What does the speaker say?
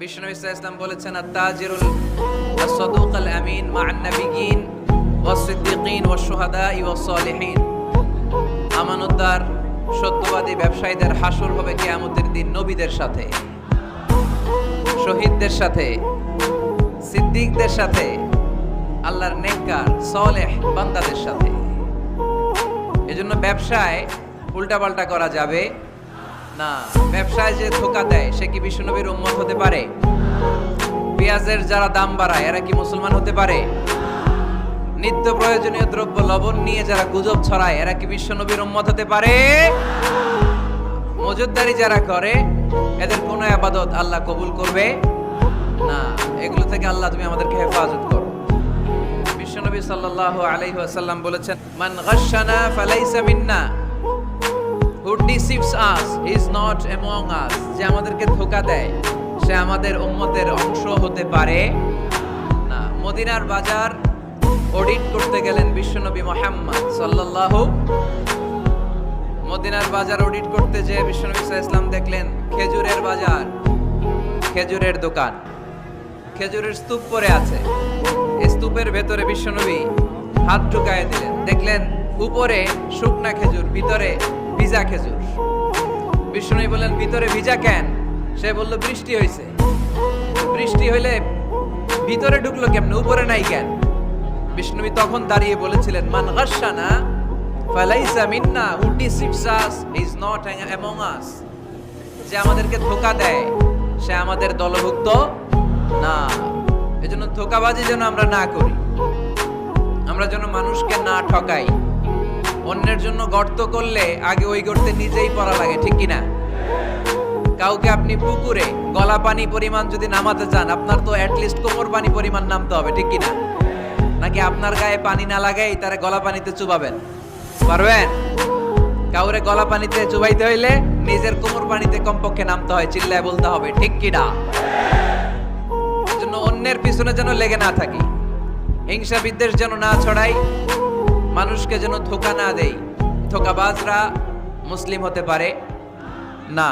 বিশ্বনবী সাল্লাল্লাহু আলাইহি ওয়াসাল্লাম বলেছেন, আত-তাজিরুল আস-সাদুকাল আমিন মা'আন নাবিয়্যিন ওয়াস-সিদ্দিকিন ওয়াশ-শুহাদা'i ওয়াস-সালিহিন। আমানতদার সত্যবাদী ব্যবসায়ীদের হাসর হবে কিয়ামতের দিন নবীদের সাথে, শহীদদের সাথে, সিদ্দিকদের সাথে, আল্লাহর নেককার সালেহ বান্দাদের সাথে। এজন্য ব্যবসায় উল্টাপাল্টা করা যাবে না। ব্যবসায় যে ধোঁকা দেয় সে কি বিশ্বনবীর উম্মত হতে পারে? পেঁয়াজের যারা দাম বাড়ায় এরা কি মুসলমান হতে পারে? নিত্য প্রয়োজনীয় দ্রব্য লবণ নিয়ে যারা গুজব ছড়ায় এরা কি বিশ্বনবীর উম্মত হতে পারে? মজুদদারি যারা করে এদের কোনো ইবাদত আল্লাহ কবুল করবে না। এগুলো থেকে আল্লাহ তুমি আমাদেরকে হেফাজত করো। বিশ্বনবী সাল্লাল্লাহু আলাইহি ওয়াসাল্লাম বলেছেন, মান গাশশানা ফালাইসা মিন্না, who deceives us is not among us। যে আমাদেরকে ধোঁকা দেয় সে আমাদের উম্মতের অংশ হতে পারে না। মদিনার বাজার অডিট করতে গেলেন বিশ্বনবী মুহাম্মদ সাল্লাল্লাহু। মদিনার বাজার অডিট করতে যে বিশ্বনবী সাল্লাল্লাহু আলাইহি ওয়াসাল্লাম দেখলেন খেজুরের বাজার, খেজুরের দোকান, খেজুরের স্তূপ পড়ে আছে। এই স্তূপের ভেতরে বিশ্বনবী হাত ঢুকায় দিলেন, দেখলেন উপরে শুকনা খেজুর, ভিতরে ভিজা খেজুর। বিশ্বনবী বললেন, ভিতরে ভিজা কেন? সে বলল, বৃষ্টি হয়েছে। বৃষ্টি হইলে ভিতরে ঢুকলো কেমনে, উপরে নাই কেন? বিশ্বনবী তখন দাঁড়িয়ে বলেছিলেন, মান গাশশানা ফালাইসা মিন্না, who deceives us is not among us. যে আমাদেরকে ধোঁকা দেয় সে আমাদের দলভুক্ত না। এজন্য ধোঁকাবাজি যেন আমরা না করি, আমরা যেন মানুষকে না ঠকাই। অন্যের জন্য গর্ত করলে আগে ওই গর্তে নিজেই পড়া লাগে, ঠিক কিনা? কাউকে আপনি পুকুরে গলা পানি পরিমাণ যদি নামাতে চান, আপনার তো অ্যাটলিস্ট কোমর পানি পরিমাণ নামতে হবে, ঠিক কিনা? নাকি আপনার গায়ে পানি না লাগাই তারে গলা পানিতে চুবাবেন? পারবেন? কাউরে গলা পানিতে চুবাইতে হইলে নিজের কোমর পানিতে কমপক্ষে নামতে হয়, চিল্লায় বলতে হবে, ঠিক কিনা? এজন্য অন্যের পিছনে যেন লেগে না থাকি, হিংসা বিদ্বেষ যেন না ছড়াই, মানুষকে যেন ধোঁকা না দেই। ধোঁকাবাজরা মুসলিম হতে পারে না।